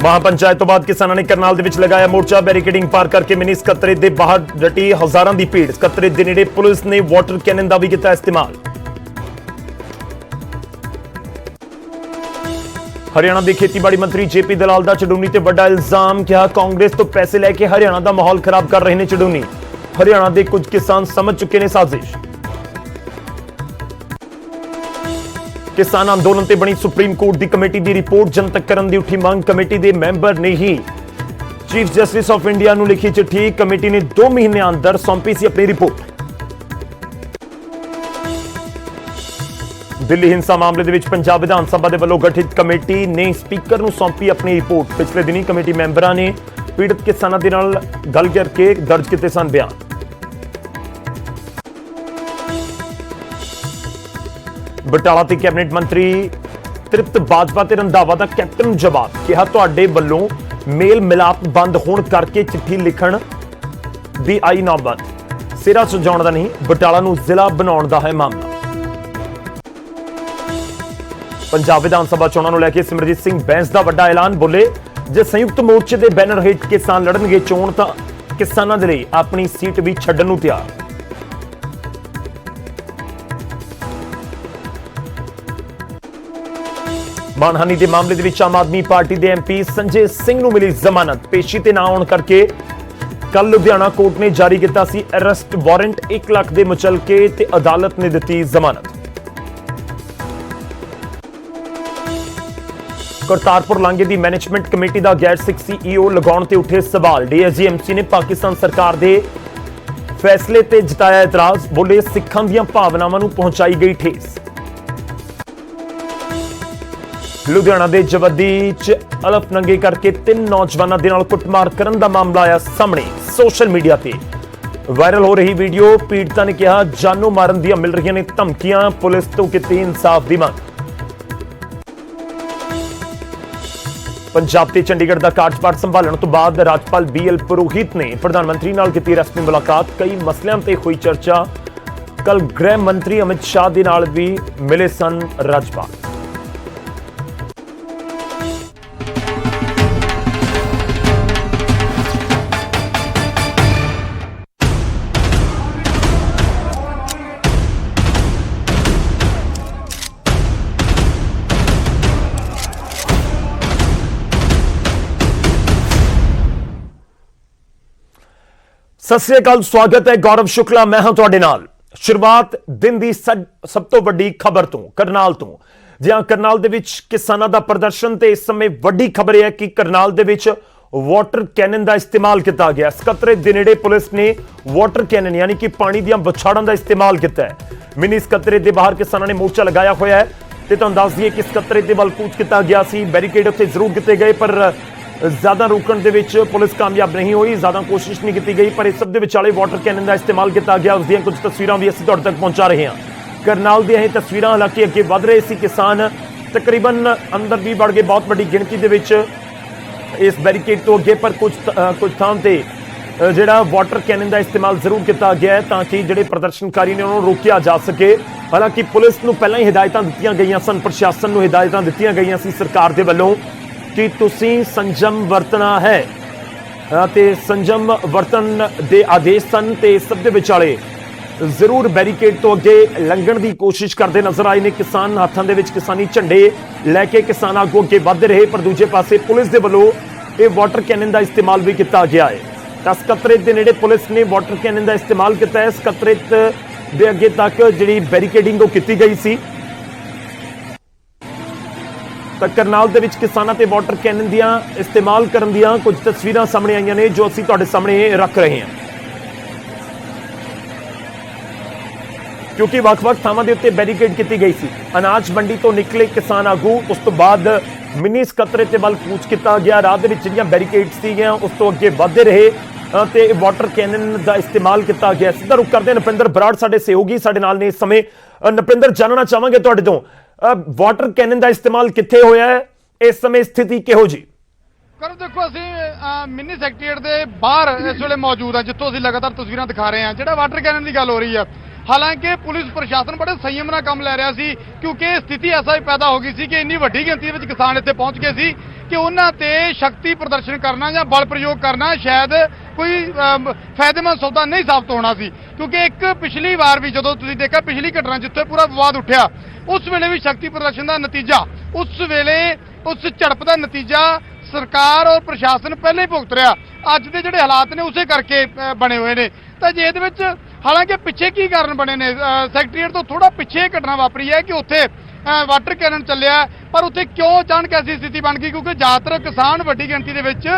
महापंचायत तो बाद किसानों ने करनाल दे विच लगाया मोर्चा। बैरिकेडिंग पार करके मिनी सकत्तरेत दे बाहर डटी हजारां दी भीड़। सकत्तरेत दे नेड़े पुलिस ने वाटर कैनन दा भी कीता इस्तेमाल। हरियाणा के खेतीबाड़ी मंत्री जेपी दलाल दा चडूनी ते वड्डा इल्जाम। कहा कांग्रेस तो पैसे लैके हरियाणा दा माहौल खराब कर रहे ने चडूनी। हरियाणा के कुछ किसान समझ चुके ने साजिश। किसान अंदोलन ते बनी सुप्रीम कोर्ट की कमेटी की रिपोर्ट जनतक करने की उठी मांग। कमेटी के मैंबर ने ही चीफ जस्टिस ऑफ इंडिया को लिखी चिट्ठी। कमेटी ने 2 महीने अंदर सौंपी सी अपनी रिपोर्ट। दिल्ली हिंसा मामले दे विच पंजाब विधान सभा के वलों गठित कमेटी ने स्पीकर को सौंपी अपनी रिपोर्ट। पिछले दिनी कमेटी मैंबरां ने पीड़ित किसानों के नाल गल करके दर्ज किए सन बयान। बटाला ते कैबिनेट मंत्री तृप्त बाजवा ते रंधावा दा कैप्टन जवाब। कहा तुहाडे वल्लों मेल मिलाप बंद होण करके चिट्ठी लिखण दी आई नौबत। सिरा सजाउण दा नहीं, बटाला नूं जिला बनाउण दा है मामला। पंजाब विधान सभा चोणां नूं लैके सिमरजीत सिंह बैंस दा वड्डा ऐलान। बोले जे संयुक्त मोर्चे दे बैनर हेठ किसान लड़नगे चोण तां किसानां दे लई अपनी सीट भी छड्डण नूं तैयार। मानहानि के मामले दे विच आम आदमी पार्टी के एमपी संजय सिंह नूं मिली जमानत। पेशी ते ना आउण करके कल लुधियाना कोर्ट ने जारी किया सी अरेस्ट वारंट। 1 लाख के मुचलके ते अदालत ने दी जमानत। करतारपुर लांघे की मैनेजमेंट कमेटी का गैर सिख सीईओ लगाउण ते उठे सवाल। डीएसजीएमसी ने पाकिस्तान सरकार के फैसले ते जताया इतराज। बोले सिखां दीआं भावनावां नूं पहुंचाई गई ठेस। लुधियाना के जवदी च अलफनंगे करके 3 नौजवानों के नाल कुटमार करन दा मामला आया सामने। सोशल मीडिया ते वायरल हो रही वीडियो। पीड़िता ने कहा जानों मारन दियां मिल रही ने धमकियां। पुलिस तो कीती इंसाफ दी मांग। पंजाब ते चंडीगढ़ का कार्यभार संभालण तो बाद राज्यपाल BL पुरोहित ने प्रधानमंत्री नाल कीती रस्मी मुलाकात। कई मसलियां ते हुई चर्चा। कल गृह मंत्री अमित शाह दे नाल भी मिले सन राज्यपाल। सत श्री अकाल, स्वागत है। गौरव शुक्ला मैं हां तुहाडे नाल। शुरुआत दिन की सब तो वड्डी खबर तो करनाल तो, जहां करनाल दे विच किसानां दा प्रदर्शन ते इस समय वड्डी खबर है कि करनाल दे विच वाटर कैनन का इस्तेमाल किया गया। सकत्तरेत दे नेड़े पुलिस ने वाटर कैनन यानी कि पानी दीआं बछाड़ां का इस्तेमाल किया है। मिनी सकत्तरेत दे बाहर किसानां ने मोर्चा लगाया होया है ते तुहानूं दस दईए कि सकत्तरेत दे वल कूच किया गया सी। बैरीकेड उत्थे जरूर किए गए पर ज्यादा रोकण दे विच पुलिस कामयाब नहीं हुई। ज्यादा कोशिश नहीं की गई पर इस सब दे विचाले वाटर कैनन का इस्तेमाल किया गया। उसदियां कुछ तस्वीरां भी असीं तुहाडे तक पहुंचा रहे हैं। करनाल दी यह तस्वीरां हालांकि अगे वध रहे सी किसान तकरीबन अंदर भी बढ़ गए बहुत बड़ी गिणती दे विच इस बैरीकेड तो अगे, पर कुछ थां ते जिहड़ा वाटर कैनन का इस्तेमाल जरूर किया गया है ताकि जिहड़े प्रदर्शनकारी ने उन्होंने रोकिया जा सके। हालांकि पुलिस नूं पहलां ही हिदायतां दित्तियां गईयां सन, प्रशासन नूं हिदायतां दित्तियां गईयां सी सरकार दे वल्लों कि तुसीं संजम वरतना है ते संजम वरतन दे आदेश सन ते सब दे विचाले जरूर बैरीकेड तो अगे लंघण की कोशिश करते नजर आए ने किसान। हाथां दे विच किसानी झंडे लैके किसान आगू अगे वधदे रहे पर दूजे पासे पुलिस दे वल्लों यह वाटर कैनन का इस्तेमाल भी किया गया है। तां सकत्तरेत दे नेड़े पुलिस ने वाटर कैनन का इस्तेमाल किया है। सकत्तरेत दे अगे तक जिहड़ी बैरीकेडिंग की गई सी। करनाल दे विच किसानां ते वाटर कैनन दियां इस्तेमाल करन दियां कुछ तस्वीरां सामने आईयां ने जो असीं तुहाडे सामने रख रहे हैं। क्योंकि वख-वख थावां दे उत्ते बैरीकेड की गई सी। अनाज मंडी तो निकले किसान आगू, उस तो बाद मिनी सकत्तरेत दे वल कूच किया गया। राह दे विच जिहड़ियां बैरीकेड सीगियां उस तो अगे वधदे रहे ते वाटर कैनन का इस्तेमाल किया गया। सीधा रुख करदे नपिंदर बराड़ साडे सहयोगी साडे नाल ने इस समय। नपिंदर, जानना चाहांगे तुहाडे तों वाटर कैनन का इस्तेमाल कित्थे होया है, इस समय स्थिति किहो जी? कर देखो असीं मिनी सैकटरीएट के बाहर इस वेले मौजूद है जितों असीं लगातार तस्वीरां दिखा रहे हैं। जिहड़ा वाटर कैनन की गल हो रही है, हालांकि पुलिस प्रशासन बड़े संयम नाल काम लै रहा सी क्योंकि स्थिति ऐसा ही पैदा हो गई सी कि इन्नी वड्डी गिनती में किसान इत्थे पहुंच गए सी कि ਉਹਨਾਂ ਤੇ ਸ਼ਕਤੀ ਪ੍ਰਦਰਸ਼ਨ ਕਰਨਾ ਜਾਂ ਬਲ ਪ੍ਰਯੋਗ ਕਰਨਾ ਸ਼ਾਇਦ ਕੋਈ ਫਾਇਦੇਮੰਦ ਸੌਦਾ ਨਹੀਂ ਸਾਬਤ ਹੋਣਾ ਸੀ, ਕਿਉਂਕਿ ਇੱਕ ਪਿਛਲੀ ਵਾਰ ਵੀ ਜਦੋਂ ਤੁਸੀਂ ਦੇਖਿਆ ਪਿਛਲੀ ਘਟਨਾ ਜਿੱਥੇ ਪੂਰਾ ਵਿਵਾਦ ਉੱਠਿਆ ਉਸ ਵੇਲੇ ਵੀ ਸ਼ਕਤੀ ਪ੍ਰਦਰਸ਼ਨ ਦਾ ਨਤੀਜਾ, ਉਸ ਵੇਲੇ ਉਸ ਝੜਪ ਦਾ ਨਤੀਜਾ ਸਰਕਾਰ ਔਰ ਪ੍ਰਸ਼ਾਸਨ ਪਹਿਲਾਂ ਹੀ ਭੁਗਤ ਰਿਹਾ। ਅੱਜ ਦੇ ਜਿਹੜੇ ਹਾਲਾਤ ਨੇ ਉਸੇ ਕਰਕੇ ਬਣੇ ਹੋਏ ਨੇ। ਤਾਂ ਜੇ ਇਹਦੇ ਵਿੱਚ ਹਾਲਾਂਕਿ ਪਿੱਛੇ ਕੀ ਕਾਰਨ ਬਣੇ ਨੇ, ਸੈਕਟਰੀਏਟ ਤੋਂ ਥੋੜਾ ਪਿੱਛੇ ਘਟਨਾ ਵਾਪਰੀ ਹੈ ਕਿ ਉੱਥੇ ਵਾਟਰ ਕੈਨਨ ਚੱਲਿਆ, ਪਰ ਉੱਥੇ ਕਿਉਂ ਅਚਾਨਕ ਐਸੀ ਸਥਿਤੀ ਬਣ ਗਈ? ਕਿਉਂਕਿ ਜ਼ਿਆਦਾਤਰ ਕਿਸਾਨ ਵੱਡੀ ਗਿਣਤੀ ਦੇ ਵਿੱਚ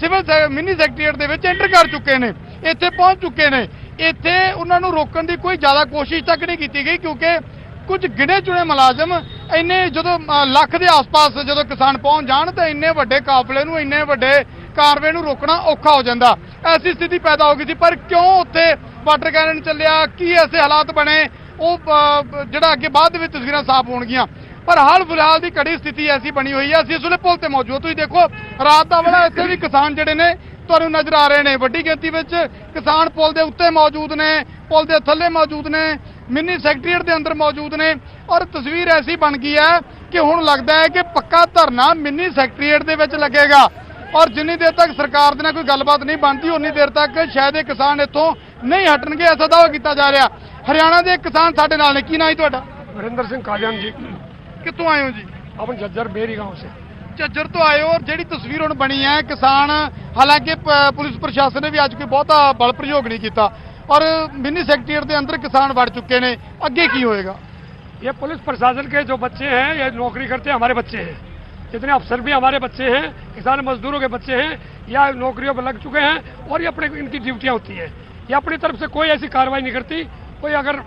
ਸਿਵਲ ਮਿੰਨੀ ਸੈਕਟਰੀਏਟ ਦੇ ਵਿੱਚ ਐਂਟਰ ਕਰ ਚੁੱਕੇ ਨੇ, ਇੱਥੇ ਪਹੁੰਚ ਚੁੱਕੇ ਨੇ। ਇੱਥੇ ਉਹਨਾਂ ਨੂੰ ਰੋਕਣ ਦੀ ਕੋਈ ਜ਼ਿਆਦਾ ਕੋਸ਼ਿਸ਼ ਤੱਕ ਨਹੀਂ ਕੀਤੀ ਗਈ, ਕਿਉਂਕਿ ਕੁਝ ਗਿਣੇ ਚੁਣੇ ਮੁਲਾਜ਼ਮ ਇੰਨੇ ਜਦੋਂ ਲੱਖ ਦੇ ਆਸ-ਪਾਸ ਜਦੋਂ ਕਿਸਾਨ ਪਹੁੰਚ ਜਾਣ ਤਾਂ ਇੰਨੇ ਵੱਡੇ ਕਾਫਲੇ ਨੂੰ, ਇੰਨੇ ਵੱਡੇ ਕਾਰਵੇ ਨੂੰ ਰੋਕਣਾ ਔਖਾ ਹੋ ਜਾਂਦਾ। ਐਸੀ ਸਥਿਤੀ ਪੈਦਾ ਹੋ ਗਈ ਸੀ। ਪਰ ਕਿਉਂ ਉੱਥੇ ਵਾਟਰ ਕੈਨਨ ਚੱਲਿਆ, ਕੀ ਐਸੇ ਹਾਲਾਤ ਬਣੇ, ਉਹ ਜਿਹੜਾ ਅੱਗੇ ਬਾਅਦ ਦੇ ਵਿੱਚ ਤਸਵੀਰਾਂ ਸਾਫ਼ ਹੋਣਗੀਆਂ। ਪਰ ਹਾਲ ਫਿਲਹਾਲ ਦੀ ਘੜੀ ਸਥਿਤੀ ਐਸੀ ਬਣੀ ਹੋਈ ਹੈ। ਅਸੀਂ ਇਸ ਵੇਲੇ ਪੁਲ ਤੇ ਮੌਜੂਦ, ਤੁਸੀਂ ਦੇਖੋ ਰਾਤ ਦਾ ਵੇਲਾ ਇੱਥੇ ਵੀ ਕਿਸਾਨ ਜਿਹੜੇ ਨੇ ਤੁਹਾਨੂੰ ਨਜ਼ਰ ਆ ਰਹੇ ਨੇ, ਵੱਡੀ ਗਿਣਤੀ ਵਿੱਚ ਕਿਸਾਨ ਪੁਲ ਦੇ ਉੱਤੇ ਮੌਜੂਦ ਨੇ, ਪੁਲ ਦੇ ਥੱਲੇ ਮੌਜੂਦ ਨੇ, ਮਿੰਨੀ ਸੈਕਟਰੀਏਟ ਦੇ ਅੰਦਰ ਮੌਜੂਦ ਨੇ। ਔਰ ਤਸਵੀਰ ਐਸੀ ਬਣ ਗਈ ਹੈ ਕਿ ਹੁਣ ਲੱਗਦਾ ਹੈ ਕਿ ਪੱਕਾ ਧਰਨਾ ਮਿੰਨੀ ਸੈਕਟਰੀਏਟ ਦੇ ਵਿੱਚ ਲੱਗੇਗਾ ਔਰ ਜਿੰਨੀ ਦੇਰ ਤੱਕ ਸਰਕਾਰ ਦੇ ਨਾਲ ਕੋਈ ਗੱਲਬਾਤ ਨਹੀਂ ਬਣਦੀ ਉਨੀ ਦੇਰ ਤੱਕ ਸ਼ਾਇਦ ਇਹ ਕਿਸਾਨ ਇੱਥੋਂ ਨਹੀਂ ਹਟਣਗੇ, ਐਸਾ ਦਾਅਵਾ ਕੀਤਾ ਜਾ ਰਿਹਾ। ਹਰਿਆਣਾ ਦੇ ਕਿਸਾਨ ਸਾਡੇ ਨਾਲ ਨੇ। ਕੀ ਨਾਂ ਹੈ ਤੁਹਾਡਾ? वरिंदर सिंह कालियान जी, ਕਿੱਥੋਂ ਆਏ ਹੋ ਜੀ? अपन झज्जर बेरी गांव से। ਝੱਜਰ ਤੋਂ ਆਏ ਹੋ ਔਰ ਜਿਹੜੀ ਤਸਵੀਰ ਹੁਣ ਬਣੀ ਹੈ ਕਿਸਾਨ, ਹਾਲਾਂਕਿ ਪੁਲਿਸ ਪ੍ਰਸ਼ਾਸਨ ਨੇ ਵੀ ਅੱਜ ਕੋਈ ਬਹੁਤਾ ਬਲ ਪ੍ਰਯੋਗ ਨਹੀਂ ਕੀਤਾ ਔਰ ਮਿੰਨੀ ਸੈਕਟਰੀਏਟ ਦੇ ਅੰਦਰ ਕਿਸਾਨ ਵੜ ਚੁੱਕੇ ਨੇ। ਅੱਗੇ ਕੀ ਹੋਏਗਾ? ये पुलिस प्रशासन के जो बच्चे हैं, ये नौकरी करते हैं, हमारे बच्चे हैं, जितने अफसर भी हमारे बच्चे हैं, किसान मजदूरों के बच्चे हैं, या नौकरियों पर लग चुके हैं और ये अपने इनकी ड्यूटियां होती हैं। ये अपनी तरफ से कोई ऐसी कार्रवाई नहीं करती। कोई अगर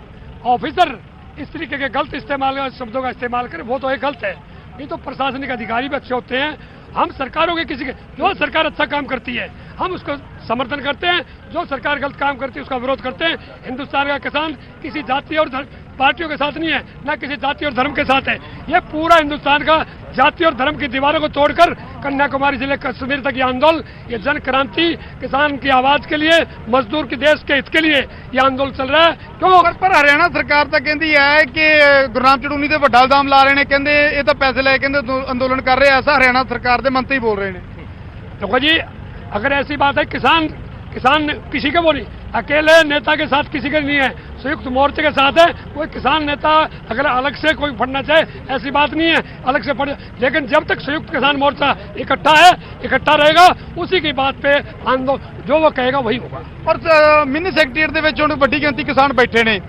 ऑफिसर इस तरीके के गलत इस्तेमाल शब्दों का इस्तेमाल करे वो तो एक गलत है, नहीं तो प्रशासनिक अधिकारी भी अच्छे होते हैं। हम सरकारों के किसी के, जो सरकार अच्छा काम करती है हम उसको समर्थन करते हैं, जो सरकार गलत काम करती है उसका विरोध करते हैं। हिंदुस्तान का किसान किसी जाति और पार्टियों के साथ नहीं है, ना किसी जाति और धर्म के साथ है। ये पूरा हिंदुस्तान का जाति और धर्म की दीवारों को तोड़कर कन्याकुमारी जिले कश्मीर तक ये आंदोलन, ये जन क्रांति, किसान की आवाज के लिए, मजदूर के देश के हित के लिए ये आंदोलन चल रहा है। क्यों? ਪਰ ਹਰਿਆਣਾ ਸਰਕਾਰ ਤਾਂ ਕਹਿੰਦੀ ਹੈ ਕਿ ਗੁਰਨਾਮ ਚੜੂਨੀ ਤੇ ਵੱਡਾ ਇਲਜ਼ਾਮ ਲਾ ਰਹੇ ਨੇ, ਕਹਿੰਦੇ ਇਹ ਤਾਂ ਪੈਸੇ ਲੈ ਕੇ ਕਹਿੰਦੇ ਅੰਦੋਲਨ ਕਰ ਰਹੇ। ਐਸਾ ਹਰਿਆਣਾ ਸਰਕਾਰ ਦੇ ਮੰਤਰੀ ਬੋਲ ਰਹੇ ਨੇ। देखो जी, अगर ऐसी बात है, किसान किसी के वो नहीं, अकेले नेता के साथ किसी के नहीं है, संयुक्त मोर्चे के साथ है। कोई किसान नेता अगर अलग से कोई फटना चाहे ऐसी बात नहीं है, अलग से फट, लेकिन जब तक संयुक्त किसान मोर्चा इकट्ठा है, इकट्ठा रहेगा, उसी की बात पे आंदोलन जो वो कहेगा वही होगा। ਪਰ ਮਿੰਨੀ ਸੈਕਟਰੀਏਟ ਦੇ ਵਿੱਚ ਹੁਣ ਵੱਡੀ ਗਿਣਤੀ ਕਿਸਾਨ ਬੈਠੇ ਨੇ।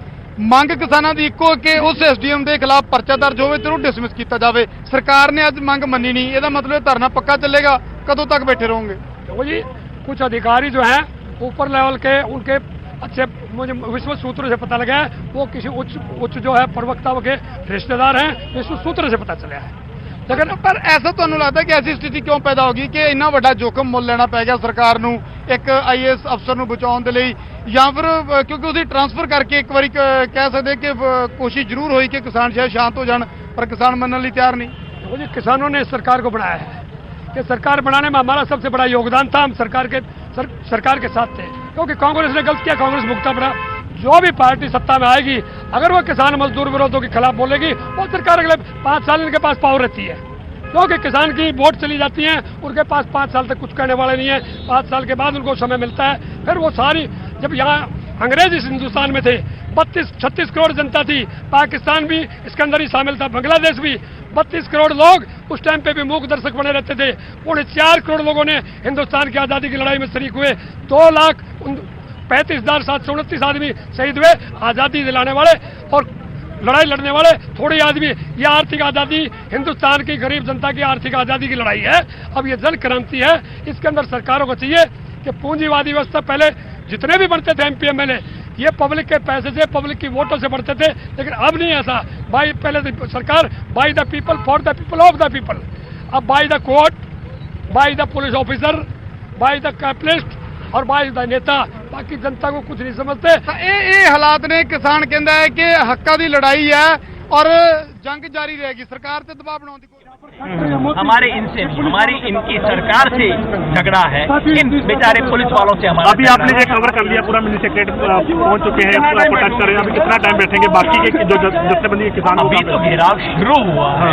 ਮੰਗ ਕਿਸਾਨਾਂ ਦੀ ਇੱਕੋ ਕਿ ਉਸ ਐਸਡੀਐਮ ਦੇ ਖਿਲਾਫ ਪਰਚਾ ਦਰਜ ਹੋਵੇ ਤੇ ਉਹਨੂੰ ਡਿਸਮਿਸ ਕੀਤਾ ਜਾਵੇ। ਸਰਕਾਰ ਨੇ ਅੱਜ ਮੰਗ ਮੰਨੀ ਨਹੀਂ, ਇਹਦਾ ਮਤਲਬ ਧਰਨਾ ਪੱਕਾ ਚੱਲੇਗਾ। ਕਦੋਂ तक बैठे रहोगे? देखो जी, कुछ अधिकारी जो हैं ऊपर लेवल के, उनके अच्छे मुझे विश्व सूत्रों से पता लगा है वो किसी उच्च जो है प्रवक्ता के रिश्तेदार हैं, विश्व सूत्र से पता चला है। लेकिन पर ऐसा ਤੁਹਾਨੂੰ ਲੱਗਦਾ ਕਿ ਐਸੀ ਸਥਿਤੀ ਕਿਉਂ ਪੈਦਾ ਹੋ ਗਈ ਕਿ ਇੰਨਾ ਵੱਡਾ ਜੋਖਮ ਮੁੱਲ ਲੈਣਾ ਪੈ ਗਿਆ ਸਰਕਾਰ ਨੂੰ ਇੱਕ ਆਈਏਐਸ ਅਫਸਰ ਨੂੰ ਬਚਾਉਣ ਦੇ ਲਈ, ਜਾਂ ਫਿਰ ਕਿਉਂਕਿ ਉਹਦੀ ਟ੍ਰਾਂਸਫਰ ਕਰਕੇ ਇੱਕ ਵਾਰੀ ਕਹਿ ਸਕਦੇ ਕਿ ਕੋਸ਼ਿਸ਼ ਜ਼ਰੂਰ ਹੋਈ ਕਿ ਕਿਸਾਨ ਸ਼ਾਂਤ ਹੋ ਜਾਣ, ਪਰ किसान ਮੰਨਣ ਲਈ ਤਿਆਰ नहीं। देखो जी, किसानों ने सरकार को बनाया है कि सरकार बनाने में हमारा सबसे बड़ा योगदान था। हम सरकार के साथ थे, क्योंकि कांग्रेस ने गलत किया, कांग्रेस भुगतना पड़ा। जो भी पार्टी सत्ता में आएगी अगर वो किसान मजदूर विरोधों के खिलाफ बोलेगी, वो सरकार अगले 5 साल इनके पास पावर रहती है, क्योंकि किसान की वोट चली जाती है, उनके पास 5 साल तक कुछ करने वाले नहीं है। 5 साल के बाद उनको समय मिलता है। फिर वो सारी, जब यहाँ अंग्रेज इस हिंदुस्तान में थे, 32-36 करोड़ जनता थी, पाकिस्तान भी इसके अंदर ही शामिल था, बांग्लादेश भी, 32 करोड़ लोग उस टाइम पे भी मूक दर्शक बने रहते थे। 4.5 करोड़ लोगों ने हिंदुस्तान की आज़ादी की लड़ाई में शरीक हुए। 2,35,729 आदमी शहीद हुए, आज़ादी दिलाने वाले और लड़ाई लड़ने वाले थोड़े आदमी। ये आर्थिक आज़ादी हिंदुस्तान की गरीब जनता की आर्थिक आज़ादी की लड़ाई है। अब ये जन क्रांति है, इसके अंदर सरकारों को चाहिए कि पूंजीवादी व्यवस्था, पहले जितने भी बनते थे एमपी एमएलए, ये पब्लिक के पैसे से, पब्लिक की वोटों से बढ़ते थे, लेकिन अब नहीं ऐसा। बाई पहले सरकार by the people, for the people, of the people. अब by the court, by the police officer, by the capitalist और बाई द नेता, बाकी जनता को कुछ नहीं समझते। ਇਹ ਹਾਲਾਤ ਨੇ। ਕਿਸਾਨ ਕਹਿੰਦਾ ਹੈ ਕਿ ਹੱਕਾਂ ਦੀ ਲੜਾਈ ਹੈ और जंग जारी रहेगी, सरकार से दबाव बनाने की कोशिश। हमारे इनसे नहीं, हमारी इनकी सरकार से झगड़ा है, इन बेचारे पुलिस वालों से हमारा। अभी आपने ये कवर कर लिया, पूरा मिनी सेक्रेटरी पहुंच चुके हैं, प्रोटेस्ट कर रहे हैं, अभी कितना टाइम बैठेंगे? बाकी के जो जत्थेबंदी किसानों अभी तो घेराव शुरू हुआ है,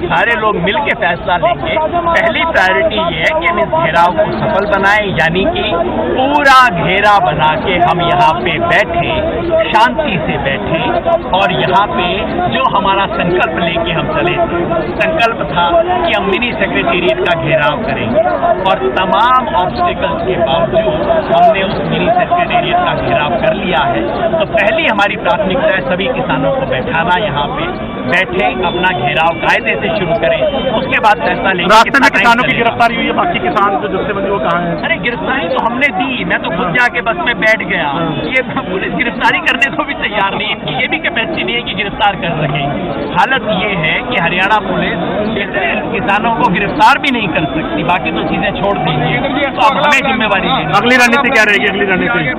सारे लोग मिलकर फैसला लेंगे। पहली प्रायोरिटी ये है कि हम इस घेराव को सफल बनाएं, यानी कि पूरा घेरा बना के हम यहाँ पे बैठे, शांति से बैठे और यहाँ पे जो हमारा संकल्प लेके हम चले थे, संकल्प था कि हम मिनी सेक्रेटेरिएट का घेराव करेंगे और तमाम ऑब्स्टिकल्स के बावजूद हमने उस मिनी सेक्रेटेरिएट का घेराव कर लिया है। तो पहली हमारी प्राथमिकता है सभी किसानों को बैठाना, यहाँ पे बैठे अपना घेराव कायदे से शुरू करें, उसके बाद फैसला लेंगे। रास्ते में किसानों की गिरफ्तारी हुई है, बाकी किसान जो जत्थेबंदी वो कहाँ है? अरे गिरफ्तारी तो हमने दी, मैं तो खुद जाके बस में बैठ गया। ये पुलिस गिरफ्तारी करने को भी तैयार नहीं, इनकी ये भी कैपेसिटी नहीं है कि गिरफ्तार कर सके। हालत ये है कि हरियाणा पुलिस किसानों को गिरफ्तार भी नहीं कर सकती, बाकी तो चीजें छोड़ दीजिए। तो अब हमें जिम्मेवारी लेनी। अगली रणनीति क्या रहेगी? अगली रणनीति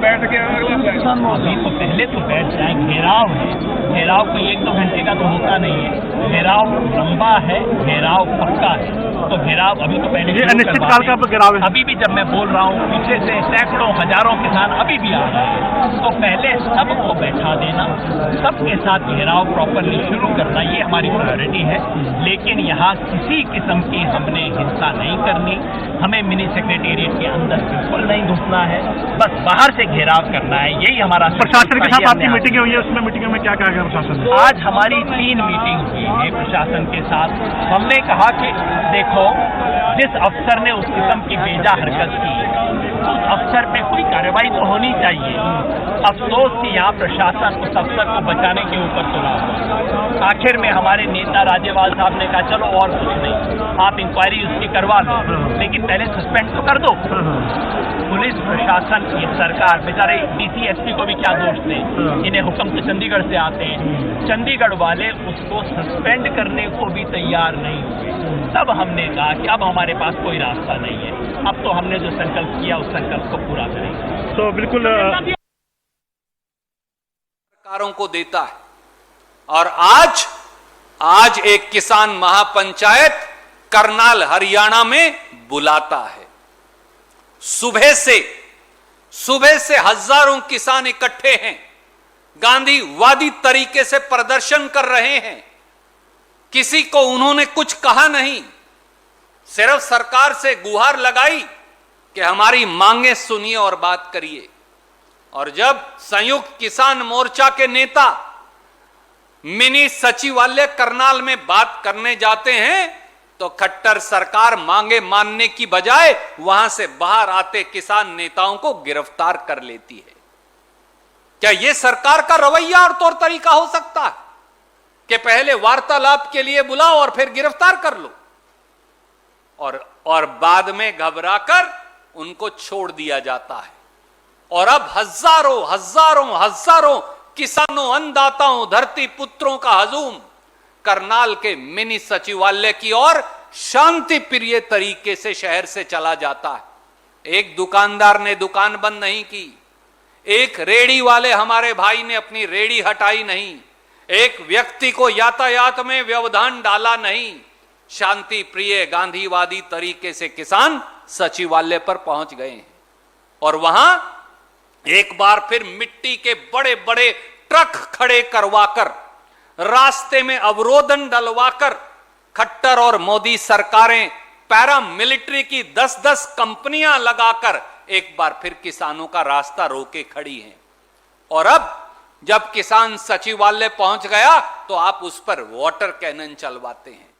अभी तो पहले तो बैठ जाए, घेराव है, घेराव कोई 1-2 घंटे का तो होता नहीं है, घेराव लंबा है, घेराव पक्का है, तो घेराव अभी तो पहले अनिश्चित काल का घेराव है। अभी भी जब मैं बोल रहा हूँ पीछे से सैकड़ों हजारों किसान अभी भी आ रहे हैं, तो पहले सबको बैठा देना, सबके साथ घेराव प्रॉपरली शुरू करना, ये हमारी प्रायोरिटी है। लेकिन यहाँ किसी किस्म की हमने हिंसा नहीं करनी, हमें मिनी सेक्रेटेरिएट के अंदर बिल्कुल नहीं घुसना है, बस बाहर से घेराव करना है, यही हमारा। प्रशासन के साथ आपकी मीटिंग हुई है, उसमें मीटिंग में क्या कहा गया प्रशासन ने? आज हमारी 3 मीटिंग हुई है प्रशासन के साथ। हमने कहा कि देखो, जिस अफसर ने उस किस्म की बेजा हरकत की, उस अफसर पे कोई कार्रवाई तो होनी चाहिए। अफसोस कि यहाँ प्रशासन उस अफसर को बचाने के ऊपर तुला हुआ। आखिर में हमारे नेता राज्यपाल साहब ने कहा चलो और कुछ नहीं, आप इंक्वायरी उसकी करवा दो, लेकिन पहले सस्पेंड तो कर दो। पुलिस प्रशासन, ये सरकार, बेचारे डीसी एसपी को भी क्या दोष दें, इन्हें हुक्म तो चंडीगढ़ से आते हैं, चंडीगढ़ वाले उसको सस्पेंड करने को भी तैयार नहीं हुए। तब हमने कहा कि अब हमारे पास कोई रास्ता नहीं है, अब तो हमने जो संकल्प किया उस संकल्प को पूरा करेंगे। तो बिल्कुल सरकारों को देता है। और आज एक किसान महापंचायत करनाल हरियाणा में बुलाता है। सुबह से हजारों किसान इकट्ठे हैं, गांधीवादी तरीके से प्रदर्शन कर रहे हैं। किसी को उन्होंने कुछ कहा नहीं, सिर्फ सरकार से गुहार लगाई कि हमारी मांगे सुनिए और बात करिए। और जब संयुक्त किसान मोर्चा के नेता मिनी सचिवालय करनाल में बात करने जाते हैं तो खट्टर सरकार मांगे मानने की बजाय वहां से बाहर आते किसान नेताओं को गिरफ्तार कर लेती है। क्या यह सरकार का रवैया और तौर तरीका हो सकता है कि पहले वार्तालाप के लिए बुलाओ और फिर गिरफ्तार कर लो और बाद में घबराकर उनको छोड़ दिया जाता है? और अब हजारों किसानों, अन्नदाताओं, धरती पुत्रों का हजूम करनाल के मिनी सचिवालय की ओर शांति प्रिय तरीके से शहर से चला जाता है। एक दुकानदार ने दुकान बंद नहीं की, एक रेड़ी वाले हमारे भाई ने अपनी रेड़ी हटाई नहीं, एक व्यक्ति को यातायात में व्यवधान डाला नहीं। शांति प्रिय गांधीवादी तरीके से किसान सचिवालय पर पहुंच गए हैं और वहां एक बार फिर मिट्टी के बड़े बड़े ट्रक खड़े करवाकर, रास्ते में अवरोधन डलवाकर खट्टर और मोदी सरकारें पैरामिलिट्री की 10-10 कंपनियां लगाकर एक बार फिर किसानों का रास्ता रोके खड़ी हैं। और अब जब किसान सचिवालय पहुंच गया तो आप उस पर वाटर कैनन चलवाते हैं।